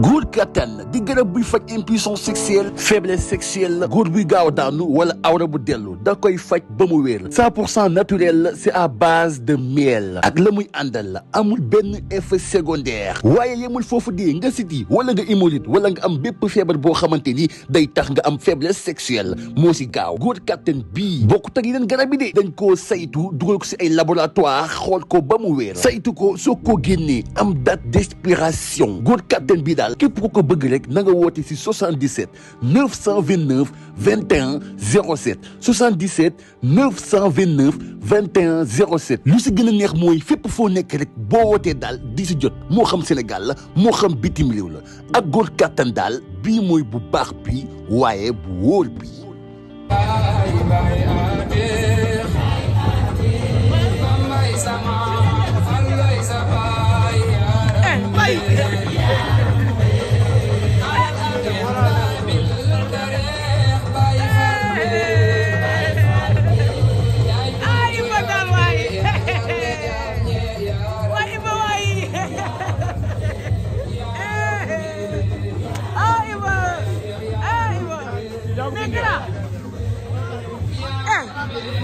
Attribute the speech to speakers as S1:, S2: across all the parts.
S1: góor kattan di garab buy faj impuissance sexuelle faiblesse sexuelle góor buy gaaw daanu wala awra bu dellu da koy faj ba mu wér 100% naturel c'est à base de miel ak la muy àndal la amul benn effet secondaire waaye yemul foofu di nga siti wala nga hémorroïde wala nga am bépp feebar boo xamante ni day tax nga am faiblesse sexuelle moo si gaaw góor kattan bii bokkut ak yeneen garab yi de dañ koo saytu dugal ko si ay laboratoire xool ko ba mu wér saytu ko soo ko génnee am date d'expiration góor kattan bii daal képp ku ko bëgg rek na nga woote si 77 929 21 07 77 929 21 07 lu si gën a neex mooy fépp foo nekk rek boo wootee daal di si jot moo xam Sénégal la moo xam bitim réew la ak góor kattan daal bii mooy bu baax bi waaye bu wóor bi.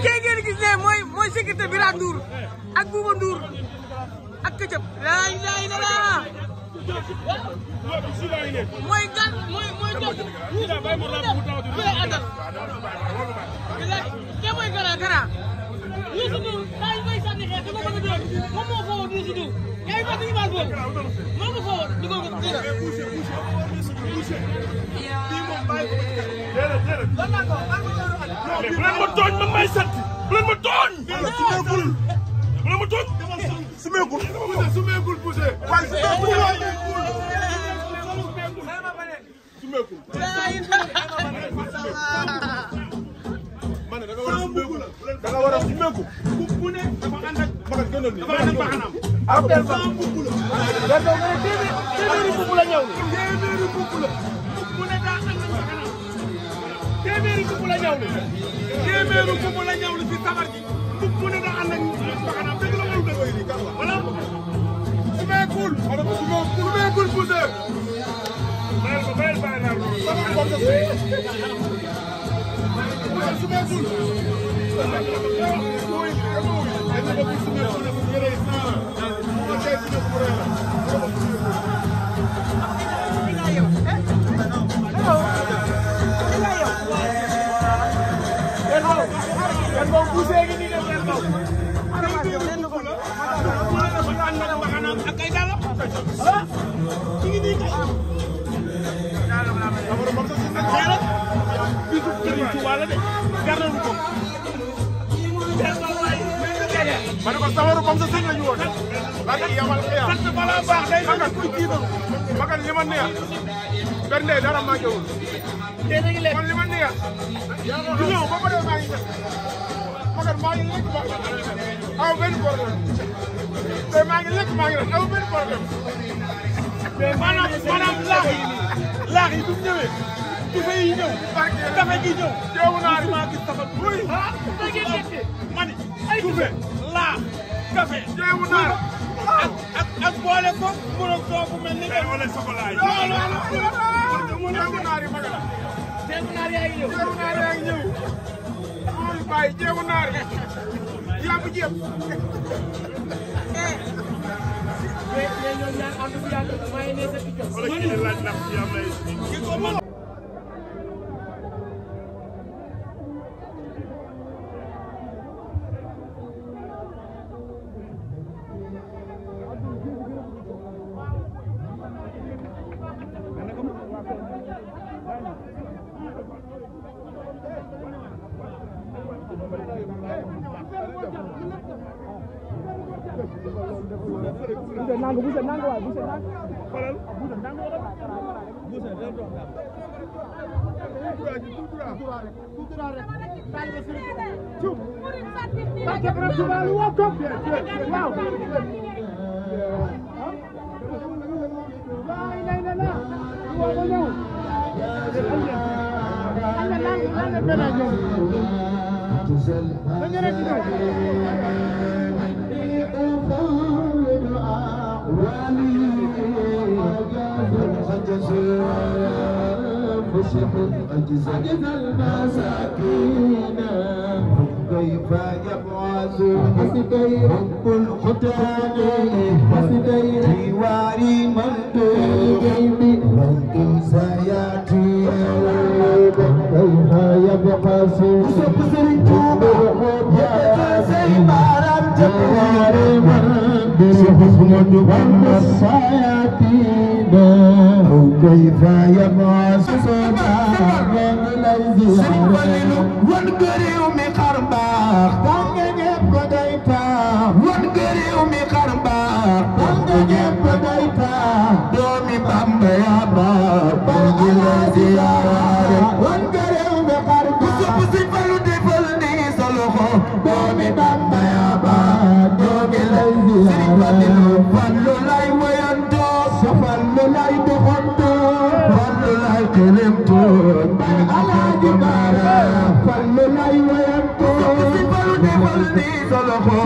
S2: kii ngeen gis ne mooy sécurité Birane Ndour ak Bouba Ndour ak Këcëb laay la mooy gan mooy dox ñu lay àndal ke mooy gara Youssou Ndour daa ñu koy sànni xeex dama bëgg a doon moom moo fa woon Youssou Ndour yaa ngi fàttali baal boobu moo ko fa woon dugal ko kii
S3: bu leen ma tooñ man may sant bu leen ma tooñ. sumeekul bu leen ma tooñ. sumeekul poussé. waaye sumeekul. ma ne da nga war a sumeeku da nga war a sumeeku. bu ne dafa ànd ak bagal gënal ni dafa ànd ak baxanam. appel ba mbubu la. téeméeri mbubu la ñëw. téeméeri mbubu la. bu ne daa ànd ak baxanam. téeméeri mbubu la ñëw. téeméeri mbubu la ñëw ci sabar gi. bu ne daa ànd ak baxanam dëgg la wala dëgg voilà. sumeekul. sumeekul poussé. bayal naa sumeekul. ma ne ko sawaru comme ça sëñ la ñu woon ak yamal xiya sant bala baax day magal kuy jiital magal li ma neex bernde dara maa jëwul man li ma neex du ñëw ba pare maa ngi def magal maa ngi lekk ba aw benn problème te maa ngi lekk maa ngi def aw benn problème mais maanaam laax yi bu ñëwee tufe yi ñëw kafe gi ñëw teewu naa maa gis tafa buy mani tufe laax kafe teewu naa ak boole ko mën a toog mel ni nga wala sokolaa yi teewu naar yi magala teewu naar yaa ngi ñëw mooy bàyyi teewu naar yi yaa bu jéem mais ñoom ñaar ànd bu yàgg maa ngi ne sa tikka wala ki laaj na ci am lay buuse nangu waay buuse nangu xoolal buuse nangu rek buuse del dox
S4: فشق أجزاء المساكين كيف يبعث حسبي رب الختان حسبي جواري من بالغيب من سياتي كيف يبعث يتكاسي ما لم تكن بحكمة من السياتين كيف يبعث وانقريو مي خرباخ تنجيب بدايتا وانقريو مي خرباخ تنجيب بدايتا دومي بامبا يا بابا بنجلا زيارة وانقريو مي خرباخ كسوبسي فلو دفلني سلوخو دومي بامبا يا بابا بنجلا زيارة فلو لاي ويانتو سفلو لاي دخنتو فلو لاي كلمتو على جبارة فلو لاي ويانتو سفلو دفلني سلوخو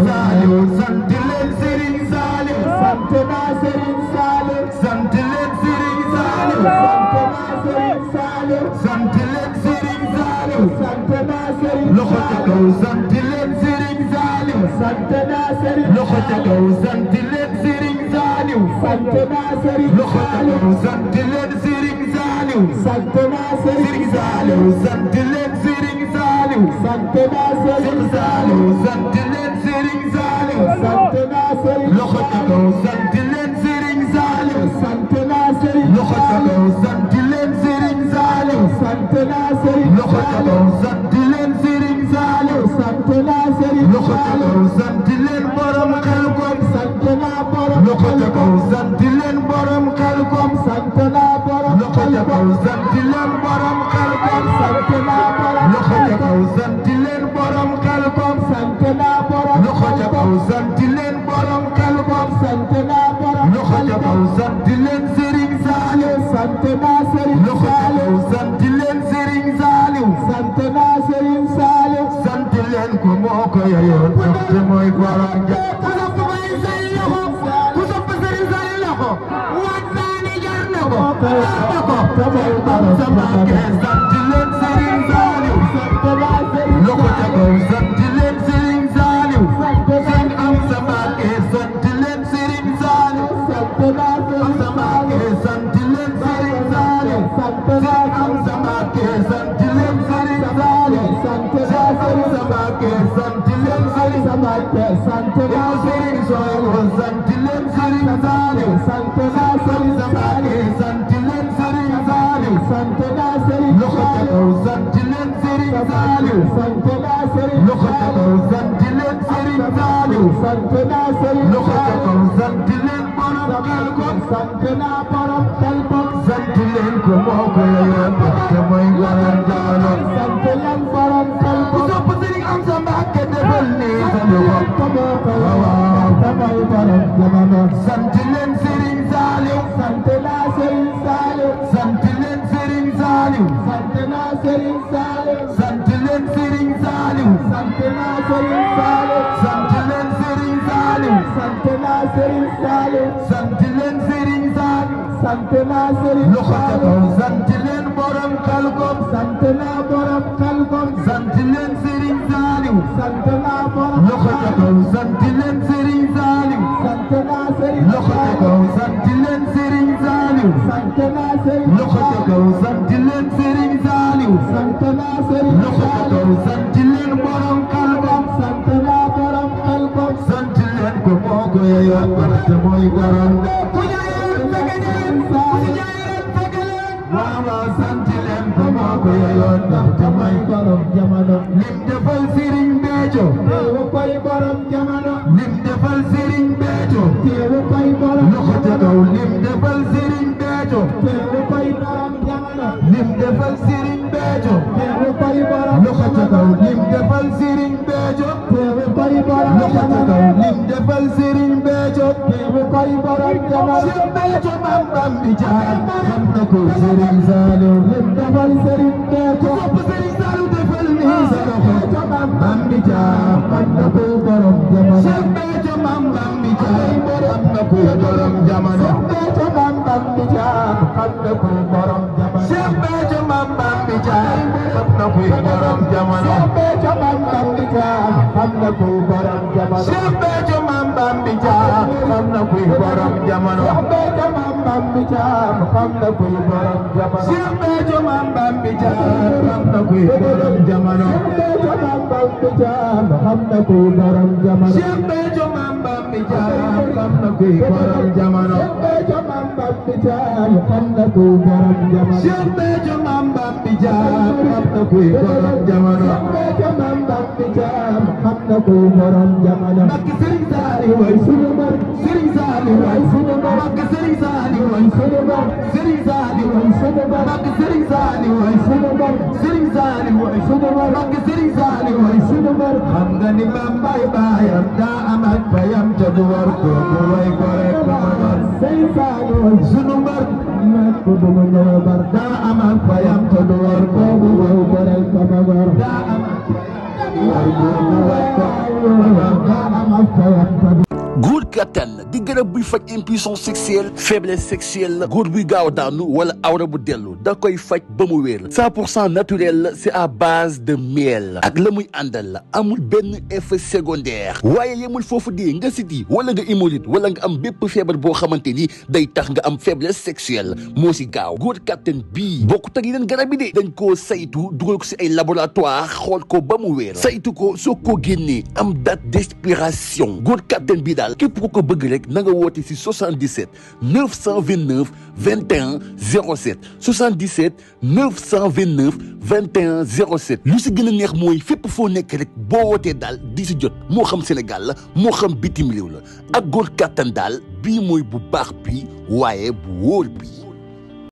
S4: سالو سنتلين سرين سالو سنتنا سرين سالو سنتلين سرين سالو سنتنا سرين سالو سنتلين سرين سالو سنتنا سرين لخوتكو سنتلين سرين سالو سنتنا سرين لخوتكو سنتلين سرين سالو سنتنا سرين لخوتكو سنتلين سرين سالو سنتنا سرين سالو سنتلين سرين سالو سنتنا سرين سالو سنتلين سرين سالو سنتنا سرين لخوتكو سنتلين سرين سالو سنتنا سرين لخوتكو سنتلين سرين سالو سنتنا سرين لخوتكو سنتلين سرين سالو سنتنا سرين لخوتكو سنتلين برم خلقكم سنتنا برم لخوتكو سنتلين برم خلقكم سنتنا برم لخوتكو سنتلين برم خلقكم سنتنا برم لخوتكو سنتلين برم خلقكم سنتنا برم لخوتكو سنتلين برم خلقكم سنتنا برم لخوتكو سنتلين سرين سالو سنتنا سرين لخوتكو سنتلين سرين سالو سنتنا سرين سالو سنتلين كموكو يا يون تموي غورانجا كوسوب باي سالو كوسوب سرين سالو واتاني جارنكو تابكو تموي سماكه سنتلين سرين سالو سنتنا سرين لخوتكو سنتلين سرين سالو سن ام سماكه سنتلين سرين سالو سنتنا سرين سماكه سنتلين سرين سالو سنتنا ام سماكه سنتلين سرين سالو سنتنا سرين سماكه سنتلين سرين سماكه سنتنا سرين سالو سنتلين سرين سالو سنتنا سرين سماكه سنتلين سرين سالو سنتنا سرين لخوتكو سنتلين سرين سالو سنتنا سرين لخوتكو سنتلين سرين سالو سنتنا سرين لخوتكو سنتلين برم خلقكم سنتنا برم خلقكم سنتلين كموكو يا تموي غورانجا سنتلين برم خلقكم كوسوب سرين ام سماكه دبلني سلوخو كموكو تموي برم جمانو سنتلين سرين سالو سنتنا سرين سالو سنتلين سرين سالو سنتنا سرين سالو سنتلين سرين سالو سنتنا سرين سالو سنتلين سرين سالو سنتنا سرين سالو سنتلين سرين سالو سنتنا سرين لخوتكو سنتلين برم خلقكم سنتنا برم خلقكم سنتلين سرين سالو سنتنا برم لخوتكو سنتلين سرين سالو سنتنا سرين لخوتكو سنتلين سرين سالو سنتنا سرين لخوتكو سنتلين سرين سالو سنتنا سرين لخوتكو سنتلين برم خلقكم سنتنا برم خلقكم سنتلين كموكو يا يون تموي غورانجا Mama santilen kemoko ya yon tamay borom jamano lim defal Serigne Béthio teewu koy borom jamano lim defal Serigne Béthio teewu koy borom loxo kaw lim defal Serigne Béthio teewu koy borom jamano lim defal Serigne Béthio teewu koy borom loxo kaw lim defal Serigne Béthio teewu koy borom loxo kaw lim defal Serigne Béthio teewu koy borom jamano Serigne Béthio mam bam bi jaar xam na ko Serigne Saliou lim defal Serigne Béthio sopp Serigne Saliou defal ni sa loxo bam bi jaar xam na ko borom jamano Serigne Béthio Mam Bambi Caam xam na kuy borom jamono Cheikh Béthio Mam Bambi Caam xam na kuy borom jamono Cheikh Béthio Mam Bambi Caam xam na kuy borom jamono Cheikh Béthio Mam Bambi Caam xam na kuy borom jamono Cheikh Béthio Mam Bambi Caam xam na kuy borom jamono Cheikh Béthio Mam Bambi Caam xam na kuy borom jamono Cheikh Béthio Mam Bambi Caam xam na kuy borom jamono Cheikh Béthio Mam Bambi Caam xam na kuy borom jamono Cheikh Béthio Mam Bambi Caam xam na kuy borom jamono Cheikh Béthio Mam Bambi Caam xam na kuy borom jamono Cheikh Béthio Mam Bambi Caam xam na kuy borom jamono Cheikh Béthio Mam Bambi Caam xam na kuy borom jamono Mbacké Serigne Saliou way sunu mbër Serigne Saliou way sunu mbër Mbacké Serigne Saliou way sunu mbër Serigne Saliou way sunu mbër Mbacké Serigne Saliou way sunu mbër Serigne Saliou way sunu mbër Mbacké Serigne Saliou way sunu mbër xam nga ni Bambay baayam daa am ak bayam te du war ko bu way ko rek ko war Serigne Saliou way sunu mbër mat ko du mu ñëw bar daa am ak bayam te du war ko bu way ko rek ko war daa am
S1: góor kattan di garab buy faj impuissance sexuelle faiblesse sexuelle góor buy gaaw daanu wala awra bu dellu da koy faj ba mu wér 100% naturel c'est à base de miel ak la muy àndal la amul benn effet secondaire waaye yemul foofu di nga siti wala nga hémorroïde wala nga am bépp feebar boo xamante ni day tax nga am faiblesse sexuelle moo si gaaw góor kattan bii bokkut ak yeneen garab yi de dañ koo saytu dugal ko si ay laboratoire xool ko ba mu wér saytu ko soo ko génnee am date d'expiration góor kattan bii daal képp ku ko bëgg rek na nga woote si 77 929 21 07 77 929 21 07 lu si gën a neex mooy fépp foo nekk rek boo wootee daal di si jot moo xam Sénégal la moo xam bitim réew la ak góor kattan daal bii mooy bu baax bi waaye bu wóor bi